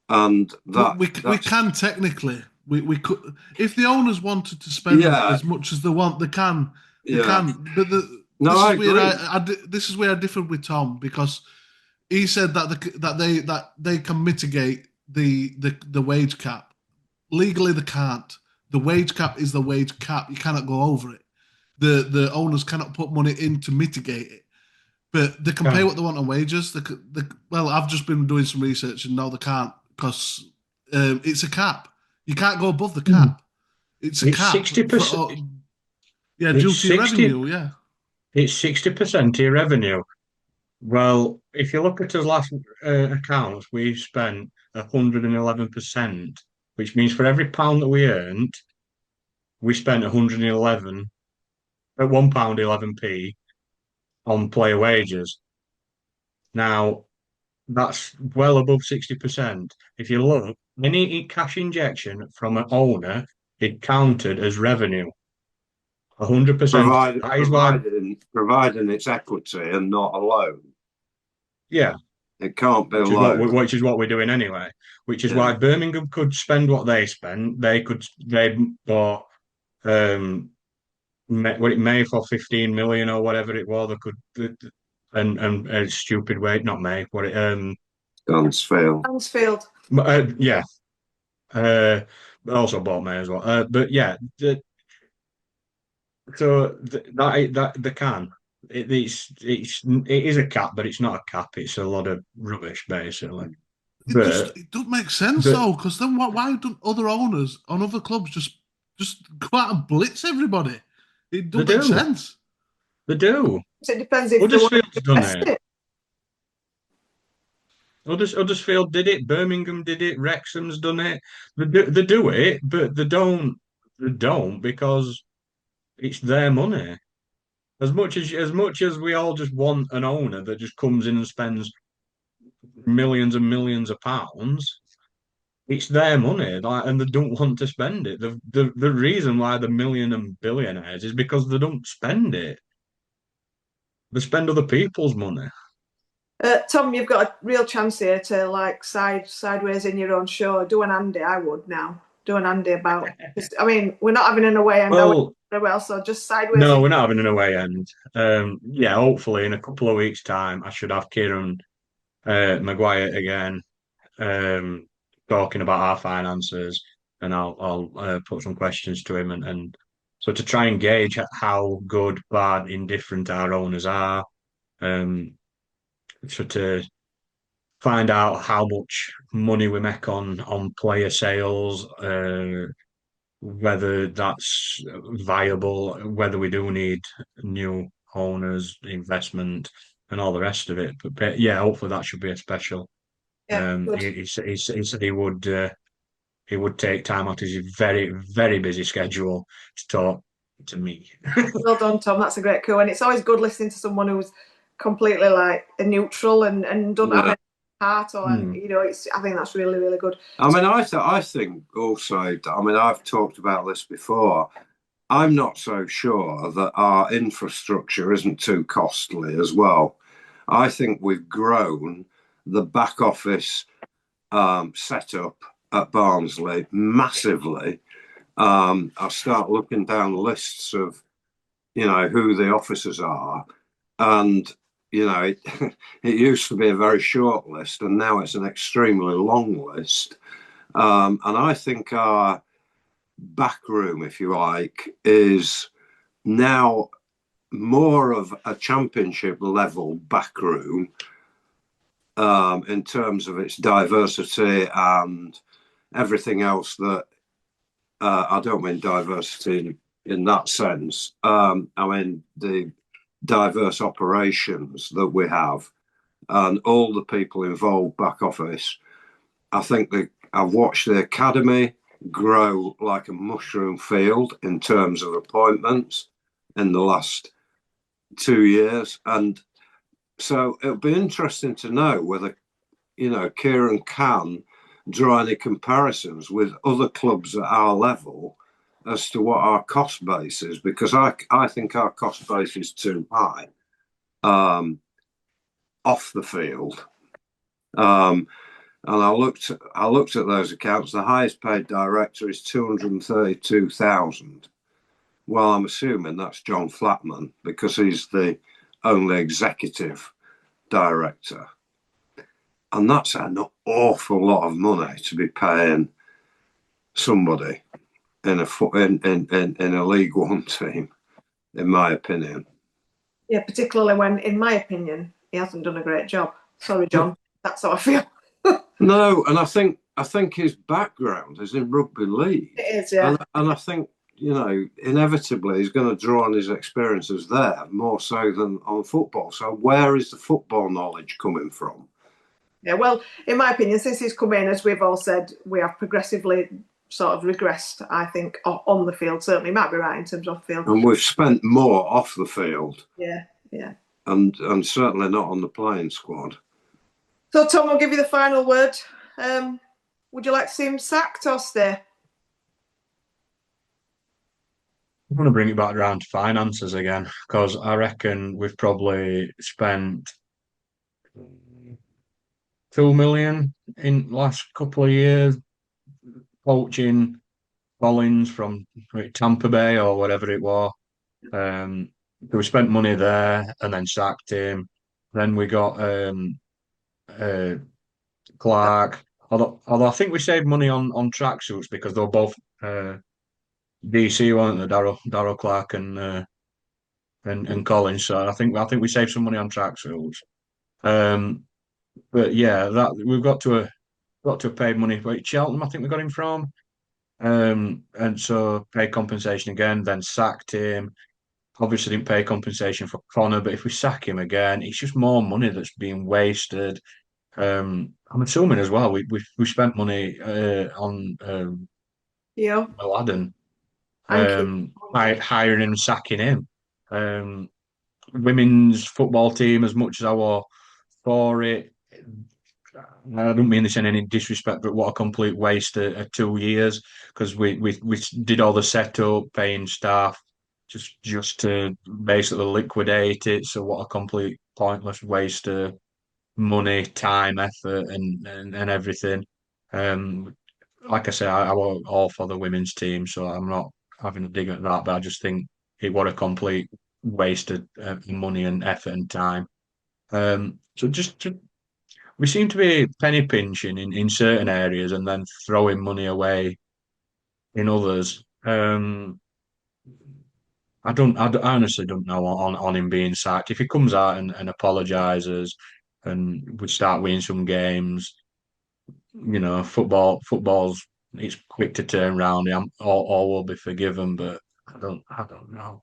And we can technically. We could, if the owners wanted to spend as much as they want, they can. They can. But this is where I differ with Tom, because he said that they can mitigate the wage cap. Legally, they can't. The wage cap is the wage cap. You cannot go over it. The owners cannot put money in to mitigate it, but they can pay what they want on wages. Well, I've just been doing some research, and no, they can't, because it's a cap. You can't go above the cap. It's a cap. 60%. Yeah, due to your revenue. Yeah, it's 60% of your revenue. Well, if you look at the last accounts, we've spent 111%, which means for every pound that we earned, we spent 111 at £1.11p on player wages. Now, that's well above 60%. If you look, any cash injection from an owner, it counted as revenue. 100%. Providing it's equity and not a loan. Yeah. It can't be a loan. Which is what we're doing anyway. Which is why Birmingham could spend what they spent. They bought what it may for 15 million or whatever it was. They could, and a stupid way, not May, what it Stansfield. Yeah. Also bought me as well. But yeah, that they can. It is a cap, but it's not a cap. It's a lot of rubbish, basically. But It doesn't make sense but though, because then why don't other owners on other clubs just go out and blitz everybody? It they doesn't make do, sense. they do. So it depends if they want Huddersfield's to done invest it. it. Huddersfield did it. Birmingham did it. Wrexham's done it. They do it, but they don't. They don't because it's their money. As much as we all just want an owner that just comes in and spends millions and millions of pounds, it's their money, like, and they don't want to spend it. The reason why they're million and billionaires is because they don't spend it. They spend other people's money. Tom, you've got a real chance here to like sideways in your own show. Do an Andy, I would now. Do an Andy about. I mean, we're not having an away end, are we? Well, Very well, so just sideways no, in. we're not having an away end. Yeah, hopefully in a couple of weeks' time, I should have Kieran Maguire again, um, talking about our finances, and I'll put some questions to him, and so to try and gauge how good, bad, indifferent our owners are, um, so to find out how much money we make on player sales, whether that's viable, whether we do need new owners, investment, and all the rest of it. But yeah, hopefully that should be a special. Yeah, good. He said he would take time out of his very, very busy schedule to talk to me. Well done, Tom. That's a great coup, and it's always good listening to someone who's completely like a neutral and don't have Yeah. any heart or Hmm. you know. It's I think that's really really good. I mean, I think also, I mean, I've talked about this before. I'm not so sure that our infrastructure isn't too costly as well. I think we've grown the back office setup at Barnsley massively. I start looking down lists of, who the officers are, and it used to be a very short list, and now it's an extremely long list. And I think our back room, if you like, is now more of a championship level back room in terms of its diversity and everything else that I don't mean diversity in that sense. I mean the diverse operations that we have and all the people involved back office. I think that I've watched the academy grow like a mushroom field in terms of appointments in the last 2 years. And so it'll be interesting to know whether, Kieran can draw any comparisons with other clubs at our level as to what our cost base is, because I think our cost base is too high off the field. And I looked at those accounts. The highest paid director is 232,000. Well, I'm assuming that's John Flatman because he's the only executive director. And that's an awful lot of money to be paying somebody in a League One team, in my opinion. Yeah, particularly when, in my opinion, he hasn't done a great job. Sorry, John. That's how I feel. No, and I think his background is in rugby league. It is, yeah. And I think, inevitably he's going to draw on his experiences there more so than on football. So where is the football knowledge coming from? Yeah, well, in my opinion, since he's come in, as we've all said, we have progressively sort of regressed, I think, on the field. Certainly, might be right in terms of the field. And we've spent more off the field. Yeah, yeah. And certainly not on the playing squad. So, Tom, I'll give you the final word. Would you like to see him sacked or stay? I'm going to bring it back around to finances again because I reckon we've probably spent 2 million in the last couple of years poaching Collins from Tampa Bay or whatever it was. So we spent money there and then sacked him. Then we got Clark, Although I think we saved money on tracksuits because they were both DC, weren't they? Darryl Clark and Collins. So I think we saved some money on tracksuits. But yeah, that we've got to have paid money. Wait, Cheltenham, I think we got him from. And so paid compensation again, then sacked him. Obviously didn't pay compensation for Conor, but if we sack him again, it's just more money that's being wasted. I'm assuming as well we spent money on Yeah, Aladdin, thank you. hiring and sacking him. Women's football team, as much as I were for it, I don't mean this in any disrespect, but what a complete waste of 2 years because we did all the setup, paying staff, just to basically liquidate it. So what a complete pointless waste of money, time, effort, and everything. Like I say, I was all for the women's team, so I'm not having a dig at that, but I just think it was a complete waste of money and effort and time. So we seem to be penny pinching in certain areas and then throwing money away in others. I honestly don't know on him being sacked. If he comes out and apologizes and we start winning some games, football's it's quick to turn around. All will be forgiven, but I don't know.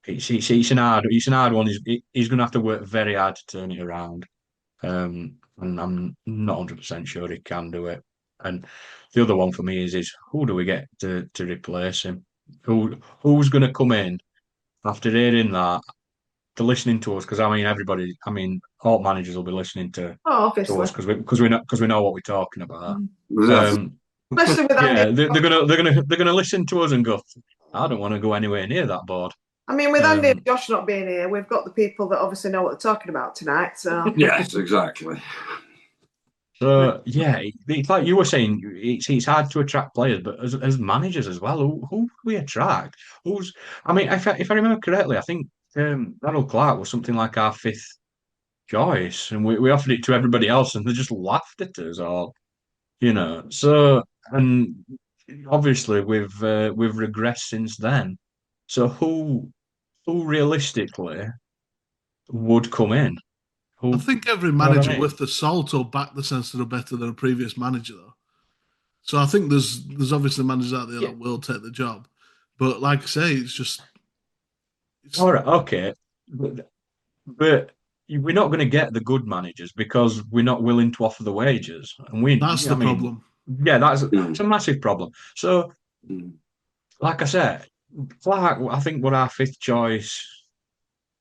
It's an hard one. He's going to have to work very hard to turn it around. And I'm not 100% sure he can do it. And the other one for me is who do we get to replace him? Who's going to come in after hearing that, to listening to us? Because all managers will be listening to Oh, to obviously. us because we know what we're talking about. Yeah. Especially with Andy. Yeah, they're gonna listen to us and go, I don't want to go anywhere near that board. I mean, with Andy and Um, Josh not being here, we've got the people that obviously know what they're talking about tonight. So Yes, exactly. so yeah, it's like you were saying, it's hard to attract players, but as managers as well, who do we attract? If I remember correctly, I think Darryl Clark was something like our fifth choice, and we offered it to everybody else, and they just laughed at us, or. So, and obviously we've regressed since then. So who realistically would come in? I Who, think every you know what I manager mean? with the salt will back the sense they're better than a previous manager, though. So I think there's obviously managers out there Yeah. that will take the job, but like I say, it's All right, okay, but we're not going to get the good managers because we're not willing to offer the wages, and that's I the mean, problem. yeah, that's Mm. it's a massive problem. So, Mm. like I said, Clark, I think, were our fifth choice.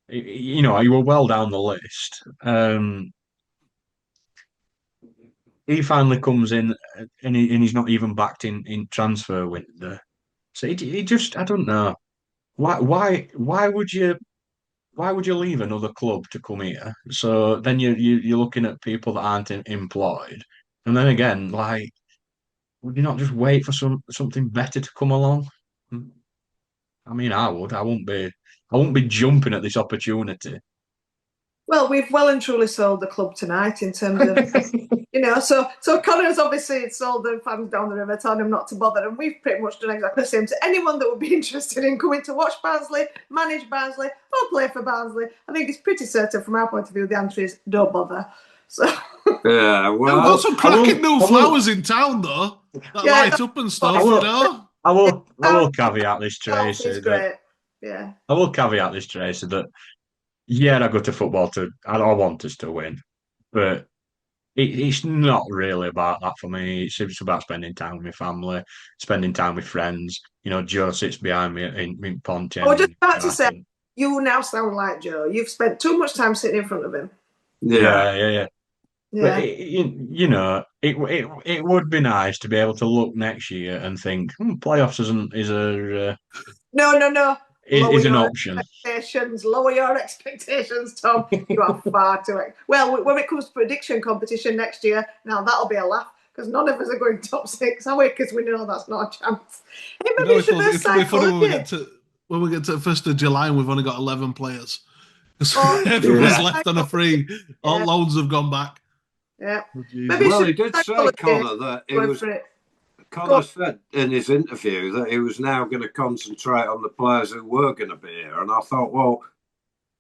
You were well down the list. He finally comes in and he's not even backed in transfer window. So he just, I don't know. Why would you leave another club to come here? So then you're looking at people that aren't employed, and then again, like, would you not just wait for something better to come along? I mean, I would. I won't be jumping at this opportunity. well, we've well and truly sold the club tonight in terms of So Conor's obviously sold the fans down the river, telling them not to bother, and we've pretty much done exactly the same to anyone that would be interested in coming to watch Barnsley, manage Barnsley, or play for Barnsley. I think it's pretty certain from our point of view. The answer is don't bother. So Yeah, We've well, got some cracking new I will- flowers in town, though, that Yeah, light up and stuff, I you will. know. I will caveat this, Health Tracy. is great. Yeah. I will caveat this, Tracy, that yeah, I go to football I want us to win, but it's not really about that for me. It's about spending time with my family, spending time with friends. Joe sits behind me in Pontian. I was just about to say, you now sound like Joe. You've spent too much time sitting in front of him. yeah. Yeah. But it would be nice to be able to look next year and think playoffs No. is an option. Lower your expectations, Tom. You are far too. Well, when it comes to prediction competition next year, now that'll be a laugh because none of us are going top six, are we? Because we know that's not a chance. Hey, maybe It'll be funny when we get to the 1st of July and we've only got 11 players. Because everyone's left on a free. All loans have gone back. Yeah. Oh, Jesus. Maybe Well, he should did say, psychology Conor, that it go was. for it. Conor said in his interview that he was now going to concentrate on the players who were going to be here, and I thought, well,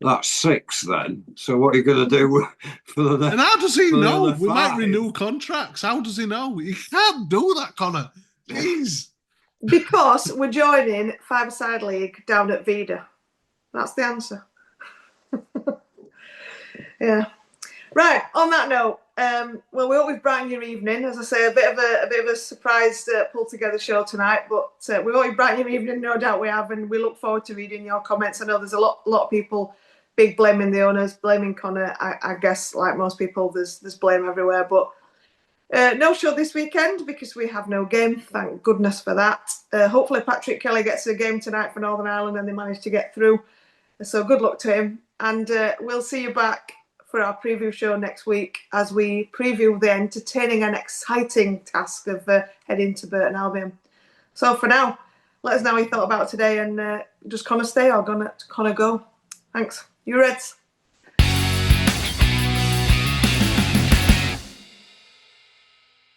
that's 6 then. So what are you going to do for the next? And how does he for the know? other We might 5? renew contracts. How does he know? He can't do that, Conor. Jeez. Because we're joining 5-a-side league down at Vida. That's the answer. Yeah. Right. On that note, well, we hope we've brightened your evening. As I say, a bit of a surprise pull together show tonight, but we hope we've brightened your evening. No doubt we have, and we look forward to reading your comments. I know there's a lot of people big blaming the owners, blaming Conor. I guess, like most people, there's blame everywhere. But no show this weekend because we have no game. Thank goodness for that. Hopefully, Patrick Kelly gets a game tonight for Northern Ireland, and they manage to get through. So good luck to him, and we'll see you back for our preview show next week as we preview the entertaining and exciting task of heading to Burton Albion. So for now, let us know what you thought about today, and does Conor stay or Conor go? Thanks. You Reds.